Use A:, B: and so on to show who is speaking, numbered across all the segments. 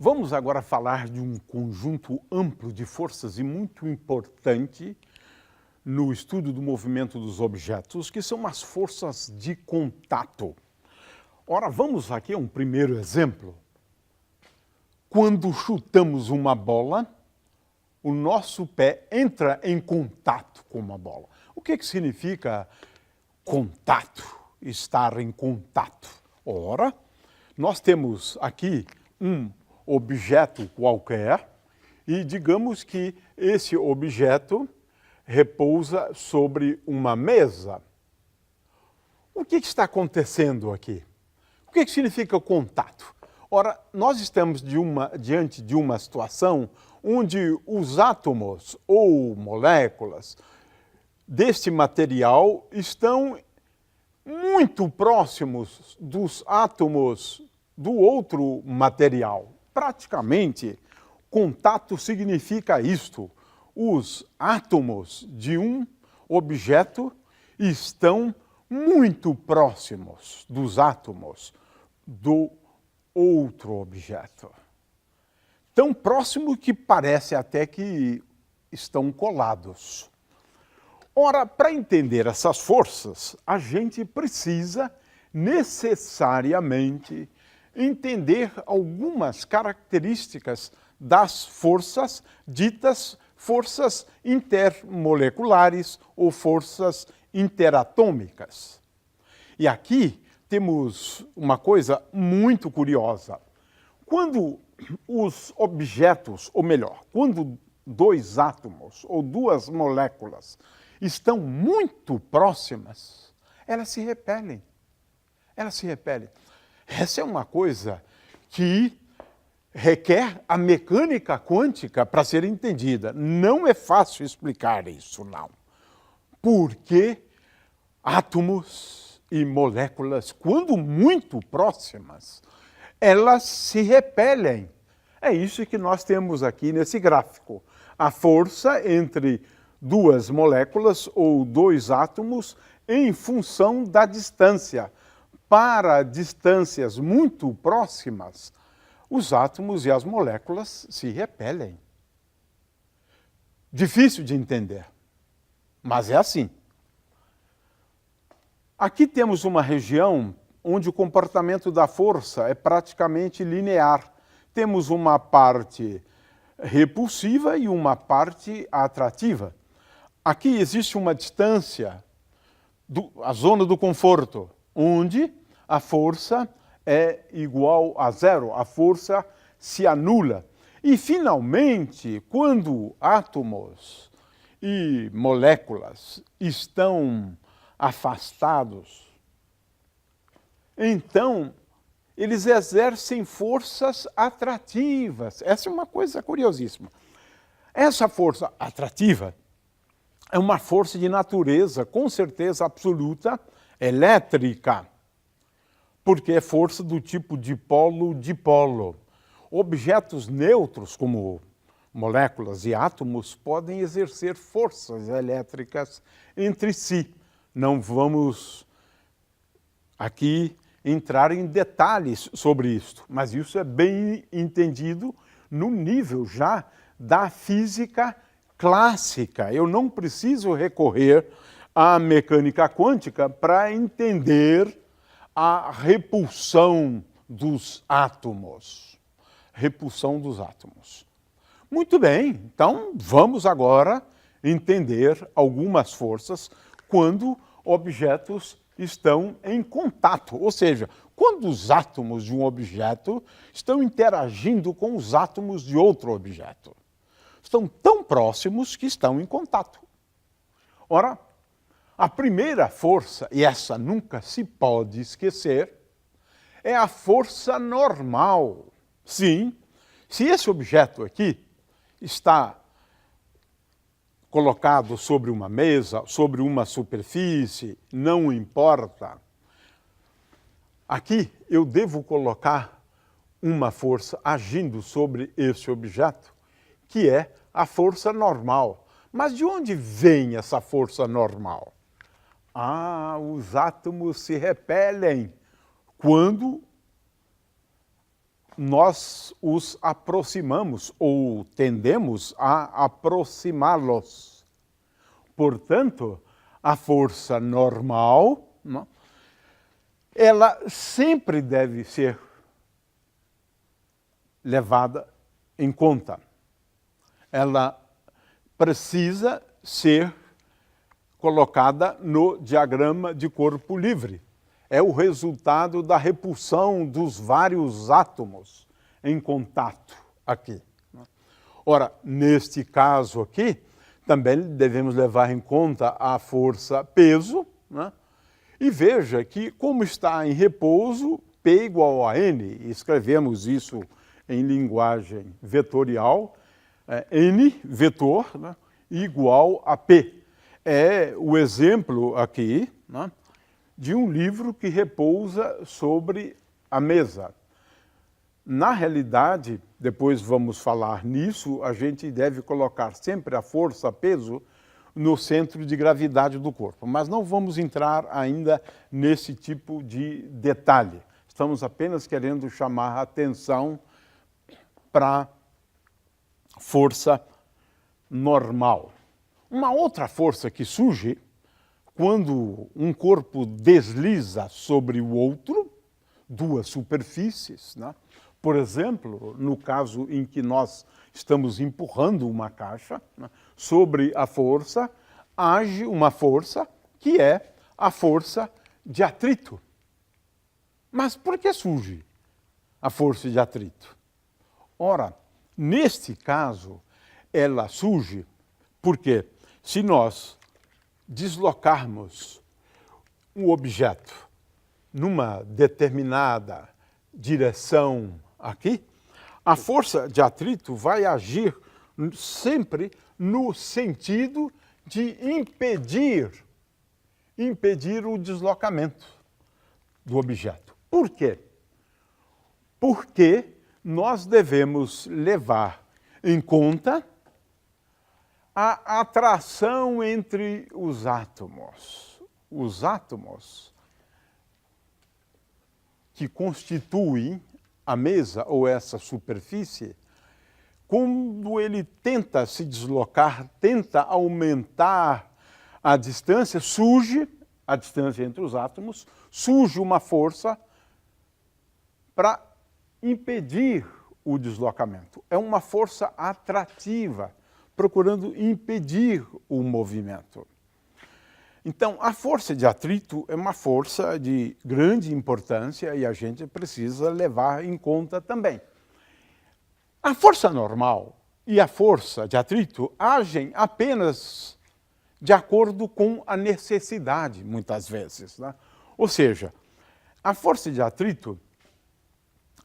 A: Vamos agora falar de um conjunto amplo de forças e muito importante no estudo do movimento dos objetos, que são as forças de contato. Ora, vamos aqui a um primeiro exemplo. Quando chutamos uma bola, o nosso pé entra em contato com uma bola. O que significa contato? Estar em contato. Ora, nós temos aqui um objeto qualquer e digamos que esse objeto repousa sobre uma mesa. O que está acontecendo aqui? O que significa contato? Ora, nós estamos diante de uma situação onde os átomos ou moléculas deste material estão muito próximos dos átomos do outro material. Praticamente, contato significa isto. Os átomos de um objeto estão muito próximos dos átomos do outro objeto. Tão próximo que parece até que estão colados. Ora, para entender essas forças, a gente precisa necessariamente entender algumas características das forças ditas forças intermoleculares ou forças interatômicas. E aqui temos uma coisa muito curiosa. Quando os objetos, ou melhor, quando dois átomos ou duas moléculas estão muito próximas, elas se repelem. Elas se repelem. Essa é uma coisa que requer a mecânica quântica para ser entendida. Não é fácil explicar isso, não. Porque átomos e moléculas, quando muito próximas, elas se repelem. É isso que nós temos aqui nesse gráfico. A força entre duas moléculas ou dois átomos em função da distância. Para distâncias muito próximas, os átomos e as moléculas se repelem. Difícil de entender, mas é assim. Aqui temos uma região onde o comportamento da força é praticamente linear. Temos uma parte repulsiva e uma parte atrativa. Aqui existe uma distância, a zona do conforto, onde a força é igual a zero, a força se anula. E, finalmente, quando átomos e moléculas estão afastados, então eles exercem forças atrativas. Essa é uma coisa curiosíssima. Essa força atrativa é uma força de natureza, com certeza absoluta, elétrica, porque é força do tipo dipolo-dipolo. Objetos neutros, como moléculas e átomos, podem exercer forças elétricas entre si. Não vamos aqui entrar em detalhes sobre isso, mas isso é bem entendido no nível já da física clássica. Eu não preciso recorrer à mecânica quântica para entender a repulsão dos átomos. Repulsão dos átomos. Muito bem, então vamos agora entender algumas forças quando objetos estão em contato, ou seja, quando os átomos de um objeto estão interagindo com os átomos de outro objeto. Estão tão próximos que estão em contato. Ora, a primeira força, e essa nunca se pode esquecer, é a força normal. Sim, se esse objeto aqui está colocado sobre uma mesa, sobre uma superfície, não importa. Aqui eu devo colocar uma força agindo sobre esse objeto, que é a força normal. Mas de onde vem essa força normal? Ah, os átomos se repelem quando nós os aproximamos ou tendemos a aproximá-los. Portanto, a força normal, não, ela sempre deve ser levada em conta. Ela precisa ser colocada no diagrama de corpo livre. É o resultado da repulsão dos vários átomos em contato aqui. Ora, neste caso aqui, também devemos levar em conta a força peso, né? E veja que, como está em repouso, P igual a N, escrevemos isso em linguagem vetorial, N, vetor, né, igual a P. É o exemplo aqui, né, de um livro que repousa sobre a mesa. Na realidade, depois vamos falar nisso, a gente deve colocar sempre a força-peso no centro de gravidade do corpo. Mas não vamos entrar ainda nesse tipo de detalhe. Estamos apenas querendo chamar a atenção para a força normal. Uma outra força que surge quando um corpo desliza sobre o outro, duas superfícies, né? Por exemplo, no caso em que nós estamos empurrando uma caixa, né, sobre a força, age uma força que é a força de atrito. Mas por que surge a força de atrito? Ora, neste caso, ela surge porque se nós deslocarmos um objeto numa determinada direção aqui, a força de atrito vai agir sempre no sentido de impedir o deslocamento do objeto. Por quê? Porque nós devemos levar em conta a atração entre os átomos. Os átomos que constituem a mesa ou essa superfície, quando ele tenta se deslocar, tenta aumentar a distância, surge a distância entre os átomos, surge uma força para impedir o deslocamento. É uma força atrativa, procurando impedir o movimento. Então, a força de atrito é uma força de grande importância e a gente precisa levar em conta também. A força normal e a força de atrito agem apenas de acordo com a necessidade, muitas vezes, né? Ou seja, a força de atrito,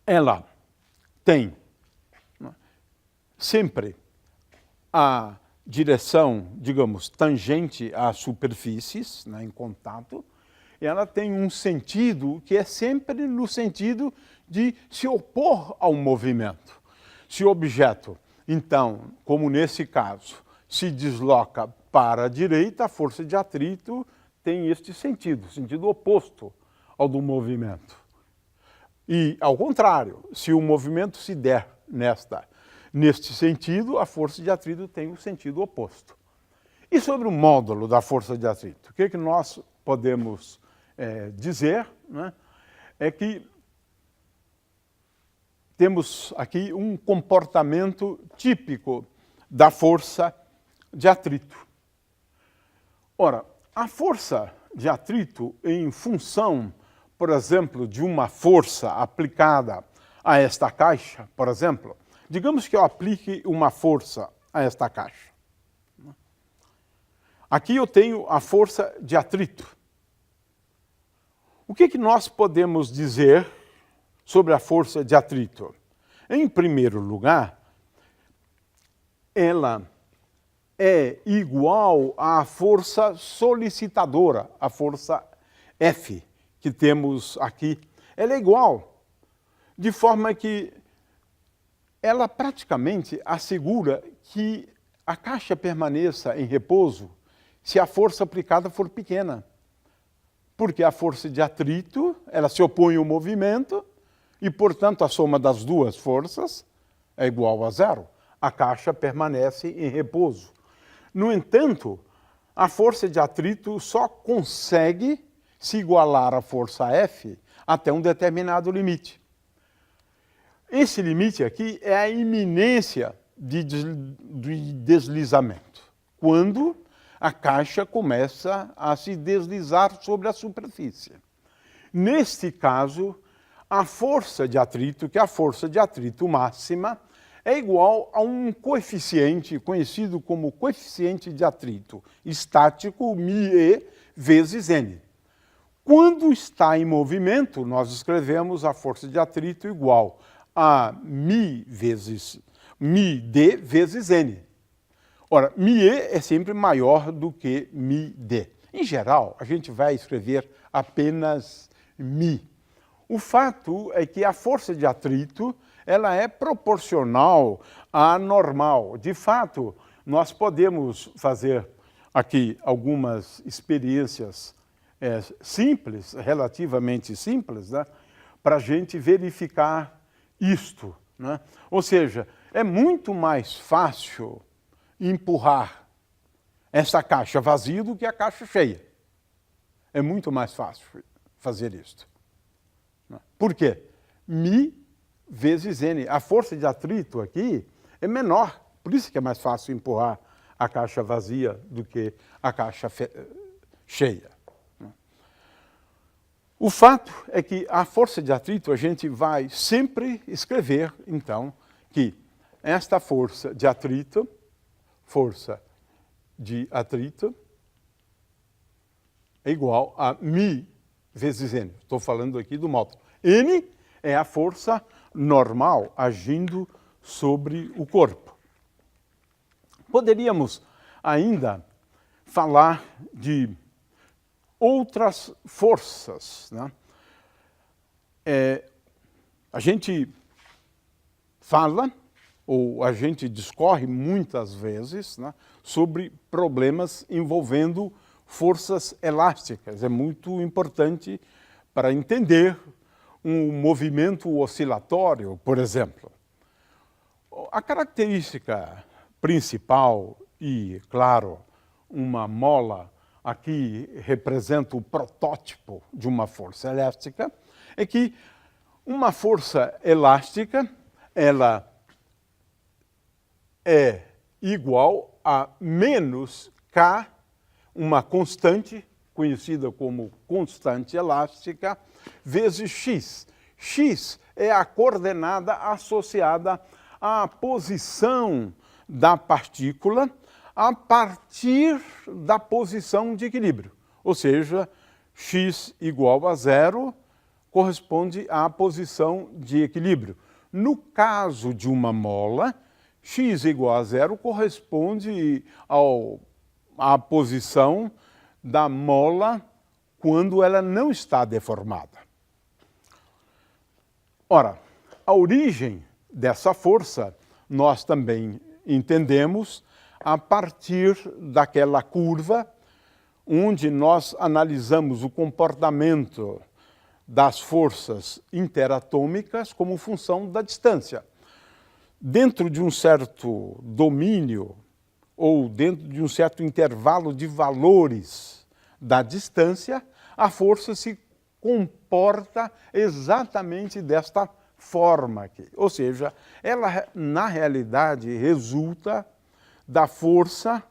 A: ela tem, né, sempre a direção, digamos, tangente às superfícies, né, em contato, e ela tem um sentido que é sempre no sentido de se opor ao movimento. Se o objeto, então, como nesse caso, se desloca para a direita, a força de atrito tem este sentido oposto ao do movimento. E, ao contrário, se o movimento se der neste sentido, a força de atrito tem o sentido oposto. E sobre o módulo da força de atrito, o que nós podemos dizer, né, é que temos aqui um comportamento típico da força de atrito. Ora, a força de atrito em função, por exemplo, de uma força aplicada a esta caixa, por exemplo, digamos que eu aplique uma força a esta caixa. Aqui eu tenho a força de atrito. O que nós podemos dizer sobre a força de atrito? Em primeiro lugar, ela é igual à força solicitadora, a força F que temos aqui. Ela é igual, de forma que ela praticamente assegura que a caixa permaneça em repouso se a força aplicada for pequena. Porque a força de atrito, ela se opõe ao movimento, e, portanto, a soma das duas forças é igual a zero. A caixa permanece em repouso. No entanto, a força de atrito só consegue se igualar à força F até um determinado limite. Esse limite aqui é a iminência de deslizamento, quando a caixa começa a se deslizar sobre a superfície. Neste caso, a força de atrito, que é a força de atrito máxima, é igual a um coeficiente conhecido como coeficiente de atrito estático, μe, vezes n. Quando está em movimento, nós escrevemos a força de atrito igual a μd vezes n. Ora, μe é sempre maior do que μd. Em geral, a gente vai escrever apenas μ. O fato é que a força de atrito ela é proporcional à normal. De fato, nós podemos fazer aqui algumas experiências simples, relativamente simples, né, para a gente verificar isto, né? Ou seja, é muito mais fácil empurrar essa caixa vazia do que a caixa cheia. É muito mais fácil fazer isto. Por quê? μ vezes n. A força de atrito aqui é menor, por isso que é mais fácil empurrar a caixa vazia do que a caixa cheia. O fato é que a força de atrito a gente vai sempre escrever, então, que esta força de atrito é igual a μ vezes n. Estou falando aqui do módulo. N é a força normal agindo sobre o corpo. Poderíamos ainda falar de outras forças, né? A gente fala, ou a gente discorre muitas vezes, né, sobre problemas envolvendo forças elásticas. É muito importante para entender um movimento oscilatório, por exemplo. A característica principal, e, claro, uma mola aqui representa o protótipo de uma força elástica, é que uma força elástica, ela é igual a menos K, uma constante, conhecida como constante elástica, vezes x. X é a coordenada associada à posição da partícula a partir da posição de equilíbrio. Ou seja, x igual a zero corresponde à posição de equilíbrio. No caso de uma mola, x igual a zero corresponde à posição da mola quando ela não está deformada. Ora, a origem dessa força nós também entendemos a partir daquela curva onde nós analisamos o comportamento das forças interatômicas como função da distância. Dentro de um certo domínio ou dentro de um certo intervalo de valores da distância, a força se comporta exatamente desta forma aqui. Ou seja, ela na realidade resulta da força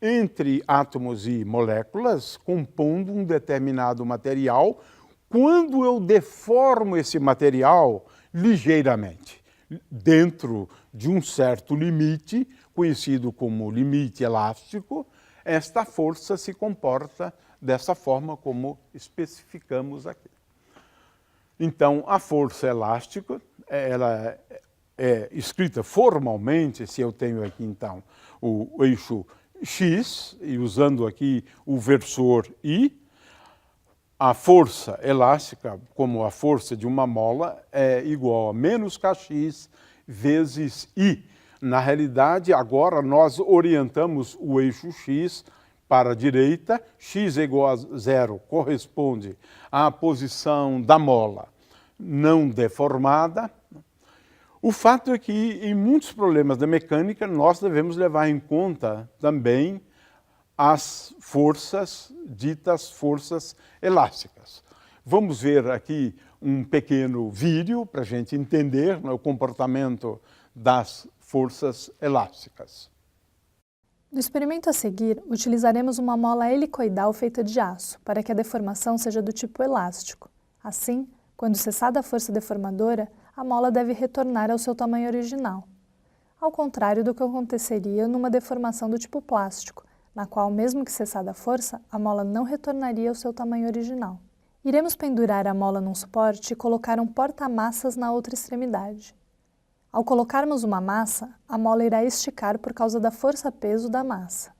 A: entre átomos e moléculas compondo um determinado material quando eu deformo esse material ligeiramente, dentro de um certo limite, conhecido como limite elástico, esta força se comporta dessa forma como especificamos aqui. Então, a força elástica, ela é escrita formalmente, se eu tenho aqui então o eixo x, e usando aqui o versor I, a força elástica, como a força de uma mola, é igual a menos kx vezes I. Na realidade, agora nós orientamos o eixo x para a direita, x igual a zero corresponde à posição da mola não deformada. O fato é que em muitos problemas da mecânica nós devemos levar em conta também as forças, ditas forças elásticas. Vamos ver aqui um pequeno vídeo para a gente entender, né, o comportamento das forças elásticas.
B: No experimento a seguir, utilizaremos uma mola helicoidal feita de aço, para que a deformação seja do tipo elástico. Assim, quando cessada a força deformadora, a mola deve retornar ao seu tamanho original. Ao contrário do que aconteceria numa deformação do tipo plástico, na qual, mesmo que cessada a força, a mola não retornaria ao seu tamanho original. Iremos pendurar a mola num suporte e colocar um porta-massas na outra extremidade. Ao colocarmos uma massa, a mola irá esticar por causa da força-peso da massa.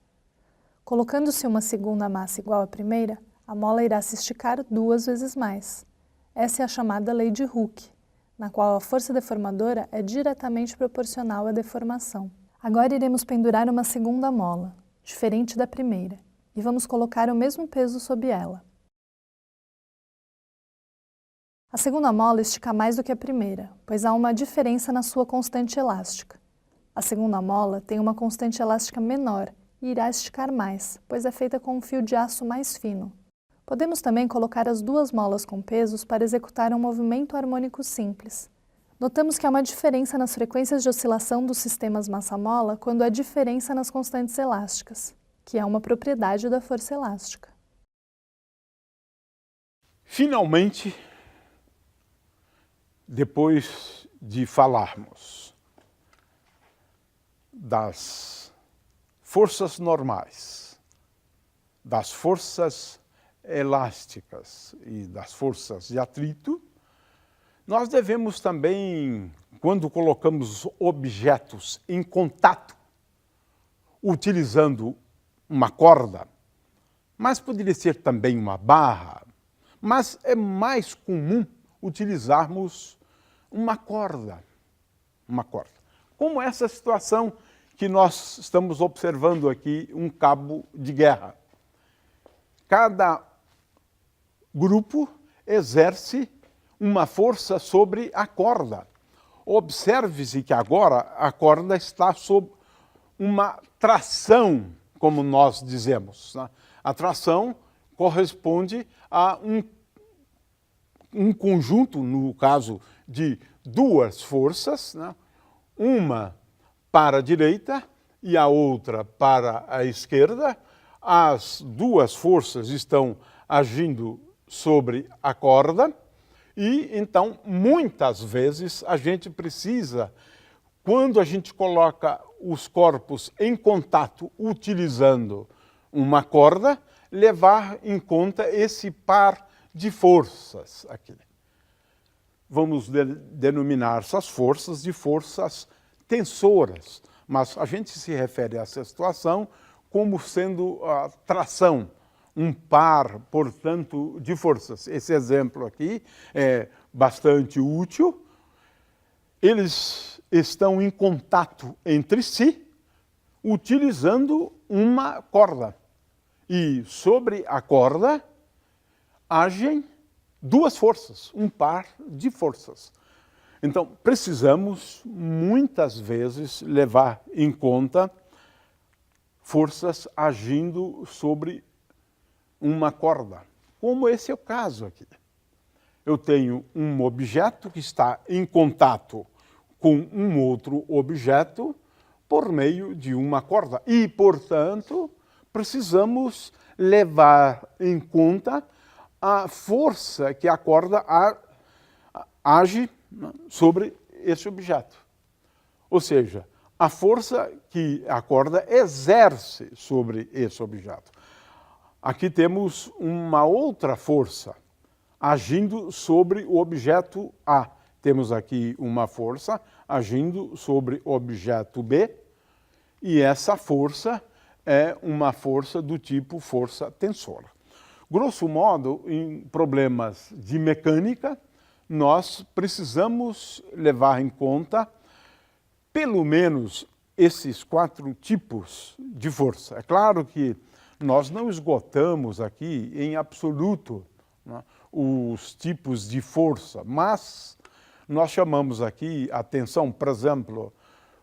B: Colocando-se uma segunda massa igual à primeira, a mola irá se esticar 2 vezes mais. Essa é a chamada lei de Hooke, na qual a força deformadora é diretamente proporcional à deformação. Agora iremos pendurar uma segunda mola, diferente da primeira, e vamos colocar o mesmo peso sob ela. A segunda mola estica mais do que a primeira, pois há uma diferença na sua constante elástica. A segunda mola tem uma constante elástica menor e irá esticar mais, pois é feita com um fio de aço mais fino. Podemos também colocar as 2 molas com pesos para executar um movimento harmônico simples. Notamos que há uma diferença nas frequências de oscilação dos sistemas massa-mola quando há diferença nas constantes elásticas, que é uma propriedade da força elástica.
A: Finalmente, depois de falarmos das forças normais, das forças elásticas e das forças de atrito, nós devemos também, quando colocamos objetos em contato, utilizando uma corda, mas poderia ser também uma barra, mas é mais comum utilizarmos uma corda. Como essa situação que nós estamos observando aqui, um cabo de guerra. Cada grupo exerce uma força sobre a corda. Observe-se que agora a corda está sob uma tração, como nós dizemos, né? A tração corresponde a um conjunto, no caso de 2 forças, né? Uma para a direita e a outra para a esquerda. As 2 forças estão agindo sobre a corda e, então, muitas vezes a gente precisa, quando a gente coloca os corpos em contato utilizando uma corda, levar em conta esse par de forças aqui. Vamos denominar essas forças de forças tensoras, mas a gente se refere a essa situação como sendo a tração, um par, portanto, de forças. Esse exemplo aqui é bastante útil. Eles estão em contato entre si, utilizando uma corda. E sobre a corda agem 2 forças, um par de forças. Então, precisamos, muitas vezes, levar em conta forças agindo sobre uma corda, como esse é o caso aqui. Eu tenho um objeto que está em contato com um outro objeto por meio de uma corda. E, portanto, precisamos levar em conta a força que a corda age sobre esse objeto. Ou seja, a força que a corda exerce sobre esse objeto. Aqui temos uma outra força agindo sobre o objeto A. Temos aqui uma força agindo sobre o objeto B, e essa força é uma força do tipo força tensora. Grosso modo, em problemas de mecânica, nós precisamos levar em conta pelo menos esses 4 tipos de força. É claro que nós não esgotamos aqui em absoluto, né, os tipos de força, mas nós chamamos aqui atenção, por exemplo,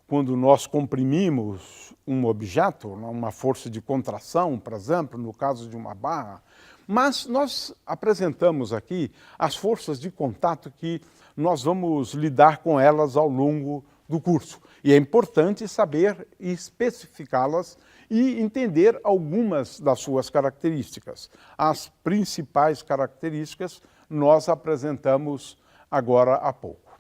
A: quando nós comprimimos um objeto, uma força de contração, por exemplo, no caso de uma barra, mas nós apresentamos aqui as forças de contato que nós vamos lidar com elas ao longo do curso. E é importante saber especificá-las e entender algumas das suas características. As principais características nós apresentamos agora há pouco.